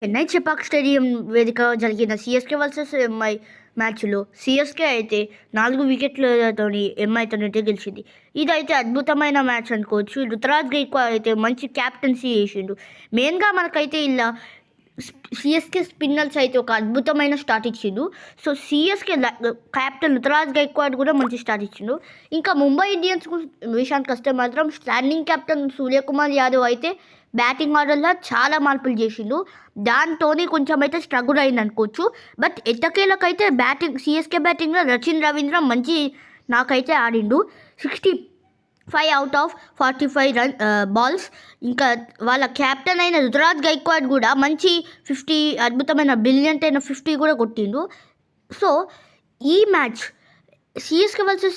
Chennai Chepauk stadium వేదికగా జరిగిన CSK versus MI మ్యాచ్లో సీఎస్కే అయితే 4 వికెట్లతోని ఎంఐతోనైతే గెలిచింది. ఇదైతే అద్భుతమైన మ్యాచ్ అనుకోవచ్చు. రుతురాజ్ గైక్వాడ్ అయితే మంచి క్యాప్టెన్సీ చేసిండు. మెయిన్గా మనకైతే ఇలా సిఎస్కే స్పిన్నర్స్ అయితే ఒక అద్భుతమైన స్టార్ట్ ఇచ్చిండు. So CSK captain Ruturaj Gaikwad కూడా మంచి స్టార్ట్ ఇచ్చిండు. ఇంకా ముంబై ఇండియన్స్ విషయానికి వస్తే మాత్రం స్టాండింగ్ క్యాప్టెన్ సూర్యకుమార్ యాదవ్ అయితే బ్యాటింగ్ ఆర్డర్లో చాలా మార్పులు చేసిండు. దాంతోనే కొంచెం అయితే స్ట్రగుల్ అయింది అనుకోవచ్చు. బట్ ఎట్టకేలకైతే బ్యాటింగ్ సిఎస్కే బ్యాటింగ్లో రచిన్ రవీంద్ర మంచి నాకైతే ఆడిండు. 65 అవుట్ ఆఫ్ 45 బాల్స్. ఇంకా వాళ్ళ క్యాప్టెన్ అయిన రుతురాజ్ గైక్వాడ్ కూడా మంచి 50 అద్భుతమైన బ్రిలియంట్ అయిన 50 కూడా కొట్టిండు. సో ఈ మ్యాచ్ సిఎస్కే వర్సెస్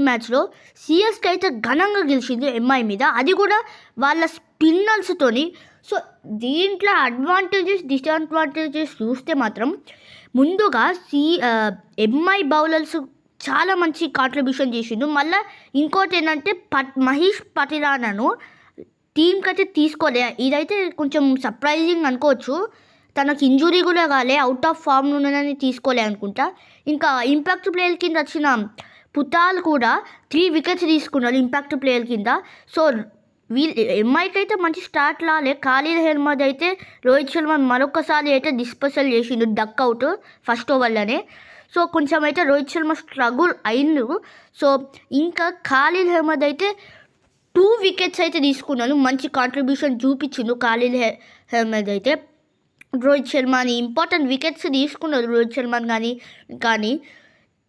మ్యాచ్లో సిఎస్కే అయితే ఘనంగా గెలిచింది ఎంఐ మీద, అది కూడా వాళ్ళ స్పిన్నర్స్తోని. సో దీంట్లో అడ్వాంటేజెస్ డిసడ్వాంటేజెస్ చూస్తే మాత్రం ముందుగా ఎంఐ బౌలర్స్ చాలా మంచి కాంట్రిబ్యూషన్ చేసిండు. మళ్ళీ ఇంకోటి ఏంటంటే మహేష్ పటిరానాను టీంకి అయితే తీసుకోలే. ఇదైతే కొంచెం సర్ప్రైజింగ్ అనుకోవచ్చు. తనకు ఇంజురీ కూడా కాలే, అవుట్ ఆఫ్ ఫామ్ ఉన్నదని తీసుకోలే అనుకుంటా. ఇంకా ఇంపాక్ట్ ప్లేయర్ కింద వచ్చిన పుతాల్ కూడా 3 వికెట్స్ తీసుకున్నారు ఇంపాక్ట్ ప్లేయర్ కింద. సో ఎంఐకి అయితే మంచి స్టార్ట్ రాలే. ఖాళీద్ అహ్మద్ అయితే రోహిత్ శర్మ మరొకసారి అయితే డిస్పసల్ చేసిండు డక్ అవుట్ ఫస్ట్ ఓవర్లోనే. సో కొంచెం అయితే రోహిత్ శర్మ స్ట్రగుల్ అయిండు. సో ఇంకా ఖాళీద్ అహ్మద్ అయితే 2 వికెట్స్ అయితే తీసుకున్నాను, మంచి కాంట్రిబ్యూషన్ చూపించిండు ఖాళీద్ అహ్మద్ అయితే. రోహిత్ శర్మని ఇంపార్టెంట్ వికెట్స్ తీసుకున్నారు రోహిత్ శర్మని కానీ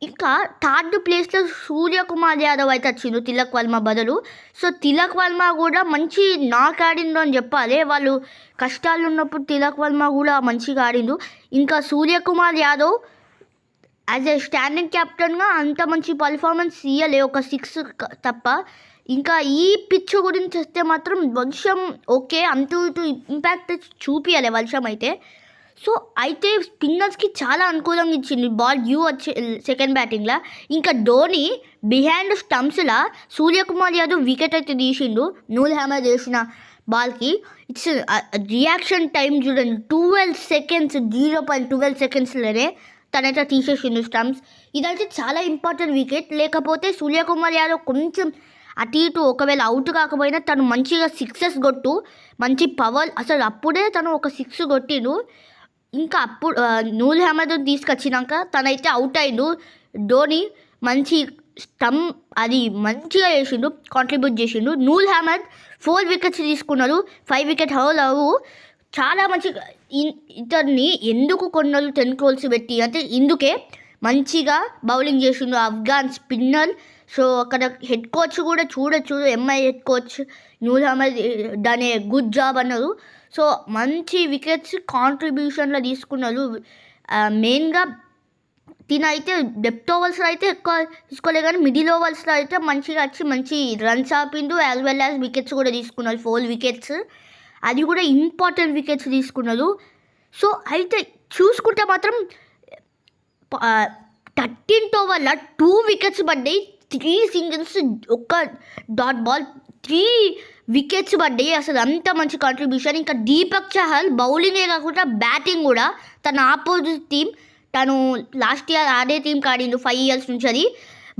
ఇంకా థర్డ్ ప్లేస్లో సూర్యకుమార్ యాదవ్ అయితే వచ్చిండు తిలక్ వర్మ బదులు. సో తిలక్ వర్మ కూడా మంచి నాక్ ఆడిండు అని చెప్పాలి. వాళ్ళు కష్టాలు ఉన్నప్పుడు తిలక్ వర్మ కూడా మంచిగా ఆడిండు. ఇంకా Suryakumar Yadav as a standing క్యాప్టెన్గా అంత మంచి పర్ఫార్మెన్స్ ఇవ్వలే, ఒక 6 తప్ప. ఇంకా ఈ పిచ్ గురించి వస్తే మాత్రం వర్షం ఓకే అంటూ ఇటు ఇంపాక్ట్ చూపించాలి వర్షం అయితే. సో అయితే స్పిన్నర్స్కి చాలా అనుకూలంగా ఇచ్చింది బాల్ వచ్చే సెకండ్ బ్యాటింగ్లో. ఇంకా ధోని బిహైండ్ స్టంప్స్లా సూర్యకుమార్ యాదవ్ వికెట్ అయితే తీసిండు నూల్ హ్యామర్ చేసిన బాల్కి. ఇట్స్ రియాక్షన్ టైం చూడండి, 12 సెకండ్స్, 0.12 సెకండ్స్లోనే తనైతే తీసేసిండు స్టంప్స్. ఇదైతే చాలా ఇంపార్టెంట్ వికెట్. లేకపోతే సూర్యకుమార్ యాదవ్ కొంచెం అటు ఇటు ఒకవేళ అవుట్ కాకపోయినా తను మంచిగా 6 కొట్టు, మంచి పవర్, అసలు అప్పుడే తను ఒక 6 కొట్టిండు. ఇంకా అప్పుడు నూల్ హ్యామర్ తీసుకొచ్చినాక తనైతే అవుట్ అయిండు. ధోని మంచి స్టంప్ అది మంచిగా చేసిండు, కాంట్రిబ్యూట్ చేసిండు. నూల్ హ్యామర్ 4 వికెట్స్ తీసుకున్నారు, 5 వికెట్ హౌల్ అవు. చాలా మంచిగా ఇతన్ని ఎందుకు కొన్నారు 10 crores పెట్టి అంటే ఇందుకే మంచిగా బౌలింగ్ చేసిండు అఫ్ఘాన్ స్పిన్నర్. సో అక్కడ హెడ్ కోచ్ కూడా చూడొచ్చు, ఎంఐ హెడ్ కోచ్ నూల్ అహ్మద్ దాని గుడ్ జాబ్ అన్నారు. సో మంచి వికెట్స్ కాంట్రిబ్యూషన్లో తీసుకున్నారు. మెయిన్గా తినైతే డెప్త్ ఓవర్స్లో అయితే ఎక్కువ తీసుకోలే, కానీ మిడిల్ ఓవర్స్లో అయితే మంచిగా వచ్చి మంచి రన్స్ ఆపిండు. యాజ్ వెల్ యాజ్ వికెట్స్ కూడా తీసుకున్నారు, 4 వికెట్స్, అది కూడా ఇంపార్టెంట్ వికెట్స్ తీసుకున్నారు. సో అయితే చూసుకుంటే మాత్రం 13th ఓవర్లో 2 వికెట్స్ పడ్డాయి, 3 సింగిల్స్, ఒక్క డాట్ బాల్, 3 వికెట్స్ పడ్డాయి. అసలు అంత మంచి కాంట్రిబ్యూషన్. ఇంకా దీపక్ చహల్ బౌలింగే కాకుండా బ్యాటింగ్ కూడా తన ఆపోజిట్ టీం, తను లాస్ట్ ఇయర్ ఆడే టీంకి ఆడిండు 5 years నుంచి. అది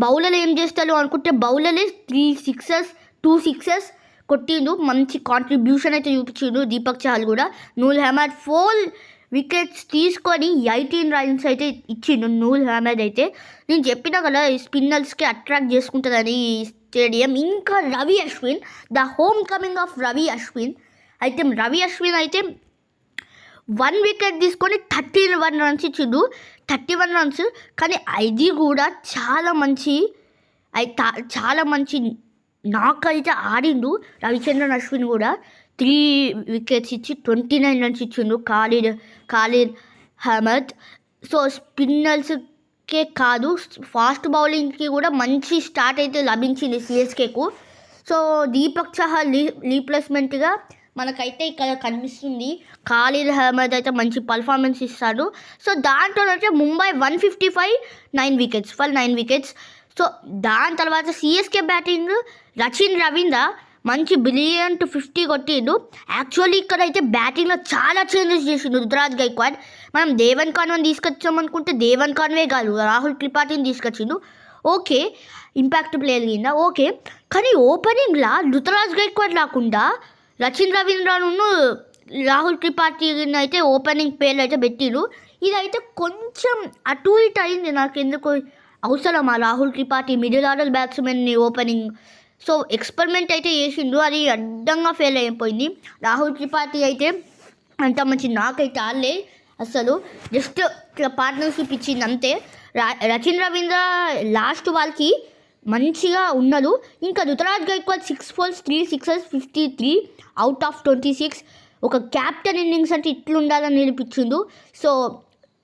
బౌలర్లు ఏం చేస్తారు అనుకుంటే బౌలర్లే 3 sixes, 2 sixes కొట్టిండు. మంచి కాంట్రిబ్యూషన్ అయితే చూపించిండు దీపక్ చహల్ కూడా. నూల్ హ్యామర్ 4 వికెట్స్ తీసుకొని 18 runs అయితే ఇచ్చిండు నూల్ హ్యామర్ అయితే. నేను చెప్పినా కదా స్పిన్నర్స్కి అట్రాక్ట్ చేసుకుంటుందని ఈ స్టేడియం. ఇంకా Ravi Ashwin, the home coming of Ravi Ashwin అయితే, రవి అశ్విన్ అయితే 1 వికెట్ తీసుకొని 31 runs ఇచ్చిండు, 31 runs. కానీ అది కూడా చాలా మంచి నాక్ అయితే ఆడిండు రవిచంద్రన్ అశ్విన్ కూడా. 3 వికెట్స్ ఇచ్చి 29 runs ఇచ్చిండు ఖాళీద్ అహ్మద్. సో స్పిన్నర్స్కే కాదు, ఫాస్ట్ బౌలింగ్కి కూడా మంచి స్టార్ట్ అయితే లభించింది సిఎస్కేకు. సో దీపక్ చహల్ రీప్లేస్మెంట్గా మనకైతే ఇక్కడ కనిపిస్తుంది. ఖాళీద్ అహ్మద్ అయితే మంచి పర్ఫార్మెన్స్ ఇస్తాడు. సో దాంట్లో అయితే ముంబై 155, 9 వికెట్స్. సో దాని తర్వాత సిఎస్కే బ్యాటింగ్ రచిన్ రవీంద్ర మంచి బ్రిలియంట్ 50 కొట్టిండు. యాక్చువల్లీ ఇక్కడైతే బ్యాటింగ్లో చాలా చేంజెస్ చేసిండు రుతురాజ్ గైక్వాడ్. మనం దేవన్ కాన్వేని తీసుకొచ్చామనుకుంటే దేవన్ కాన్వే కాదు, రాహుల్ త్రిపాఠిని తీసుకొచ్చిండు. ఓకే, ఇంపాక్ట్ ప్లేయర్ కింద ఓకే, కానీ ఓపెనింగ్లా రుతురాజ్ గైక్వాడ్ రాకుండా రచిన్ రవీంద్రను రాహుల్ త్రిపాఠిని అయితే ఓపెనింగ్ పేర్లు అయితే పెట్టిరు. ఇదైతే కొంచెం అటు ఇటు అయింది. నాకు ఎందుకు అవసరమా రాహుల్ త్రిపాఠి మిడిల్ ఆర్డర్ బ్యాట్స్మెన్ని ఓపెనింగ్? సో ఎక్స్పెరిమెంట్ అయితే చేసిండు, అది అడ్డంగా ఫెయిల్ అయిపోయింది. రాహుల్ త్రిపాఠి అయితే అంత మంచి నాకైతే ఆడలే అసలు, జస్ట్ పార్ట్నర్షిప్ ఇచ్చింది అంతే. రచిన్ రవీంద్ర లాస్ట్ వాళ్ళకి మంచిగా ఉన్నాడు. ఇంకా Ruturaj Gaikwad 6 balls 3 sixes 53 out of 26. ఒక క్యాప్టెన్ ఇన్నింగ్స్ అంటే ఇట్లుండాలని నిరూపించిండు. సో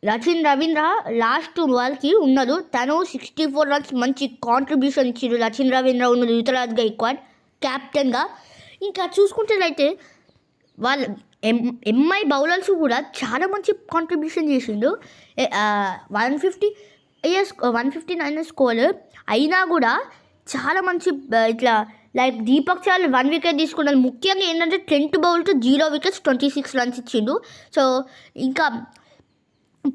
రచిన్ రవీంద్ర లాస్ట్ వాళ్ళకి ఉన్నాడు, తను 64 runs మంచి కాంట్రిబ్యూషన్ ఇచ్చిండు రచిన్ రవీంద్ర ఉన్నది రుతురాజ్ గైక్వాడ్ క్యాప్టెన్గా. ఇంకా చూసుకుంటేనైతే వాళ్ళ ఎంఐ బౌలర్స్ కూడా చాలా మంచి కాంట్రిబ్యూషన్ చేసిండు. 159 స్కోర్ అయినా కూడా చాలా మంచి ఇట్లా లైక్ దీపక్ చాల్ 1 wicket తీసుకున్నాడు. ముఖ్యంగా ఏంటంటే 10 bowls 0 wickets 26 runs ఇచ్చిండు. సో ఇంకా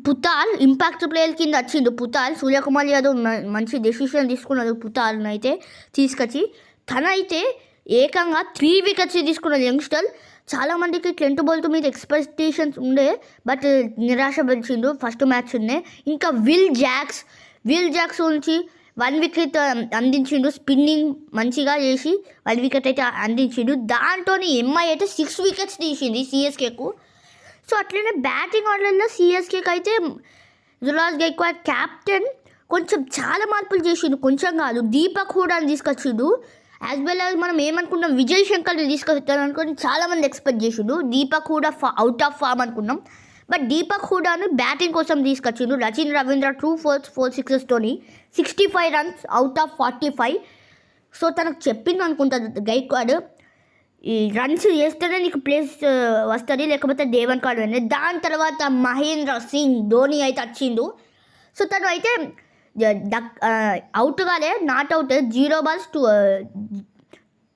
పుతాల్ ఇంపాక్ట్ ప్లేయర్ కింద వచ్చిండు. పుతాల్ సూర్యకుమార్ యాదవ్ మంచి డెసిషన్ తీసుకున్నాడు పుతాల్ని అయితే తీసుకొచ్చి. తనైతే ఏకంగా 3 wickets తీసుకున్నాడు యంగ్స్టర్. చాలామందికి 10 bowls మీద ఎక్స్పెక్టేషన్స్ ఉండే, బట్ నిరాశ పరిచిండు ఫస్ట్ మ్యాచ్ ఉన్నాయి. ఇంకా విల్ జాక్స్ నుంచి 1 wicket అందించిండు, స్పిన్నింగ్ మంచిగా చేసి 1 wicket అయితే అందించిండు. దాంతో ఎంఐ అయితే 6 wickets తీసింది సిఎస్కేకు. సో అట్లనే బ్యాటింగ్ ఆర్డర్లో సిఎస్కేకి అయితే రుతురాజ్ గైక్వాడ్ క్యాప్టెన్ కొంచెం చాలా మార్పులు చేసిండు, కొంచెం కాదు. దీపక్ హూడాని తీసుకొచ్చిండు. యాజ్ వెల్ యాజ్ మనం ఏమనుకున్నాం, విజయ్ శంకర్ని తీసుకొస్తాను అనుకుని చాలామంది ఎక్స్పెక్ట్ చేసిండు. Deepak Hooda out of form అనుకున్నాం, బట్ దీపక్ హూడాను బ్యాటింగ్ కోసం తీసుకొచ్చిండు. Rachin Ravindra 2 fours 4 sixes 65 runs out of 45. So తనకు చెప్పింది అనుకుంటా గైక్వాడ్, ఈ రన్స్ చేస్తేనే నీకు ప్లేస్ వస్తుంది, లేకపోతే దేవన్ కాన్వే. దాని తర్వాత మహేంద్ర సింగ్ ధోని అయితే వచ్చిండు. సో తను అయితే అవుట్ కాలే, not out, 0 balls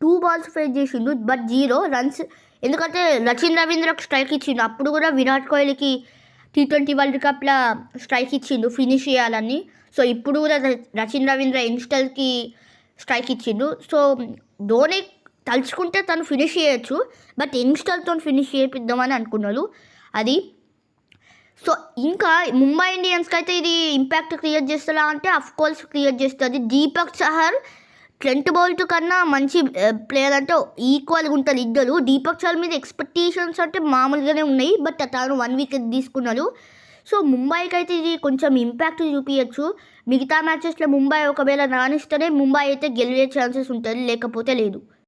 2 balls face చేసిండు, బట్ 0 runs. ఎందుకంటే రచిన్ రవీంద్రకు స్ట్రైక్ ఇచ్చిండు. అప్పుడు కూడా విరాట్ కోహ్లీకి T20 వరల్డ్ కప్లో స్ట్రైక్ ఇచ్చిండు ఫినిష్ చేయాలని. సో ఇప్పుడు కూడా రచిన్ రవీంద్ర యంగ్స్టర్కి స్ట్రైక్ ఇచ్చిండు. సో ధోని తలుచుకుంటే తను ఫినిష్ చేయొచ్చు, బట్ యంగ్స్టర్తో ఫినిష్ చేపిద్దామని అనుకున్నాడు అది. సో ఇంకా ముంబై ఇండియన్స్కి అయితే ఇది ఇంపాక్ట్ క్రియేట్ చేస్తుందా అంటే అఫ్కోర్స్ క్రియేట్ చేస్తుంది. దీపక్ చహర్ 10 bowls కన్నా మంచి ప్లేయర్ అంటే ఈక్వల్గా ఉంటుంది ఇద్దరు. దీపక్ చహర్ మీద ఎక్స్పెక్టేషన్స్ అంటే మామూలుగానే ఉన్నాయి, బట్ తను 1 wicket తీసుకున్నాడు. సో ముంబైకి అయితే ఇది కొంచెం ఇంపాక్ట్ చూపించచ్చు. మిగతా మ్యాచెస్లో ముంబై ఒకవేళ రాణిస్తేనే ముంబై అయితే గెలిచే ఛాన్సెస్ ఉంటుంది, లేకపోతే లేదు.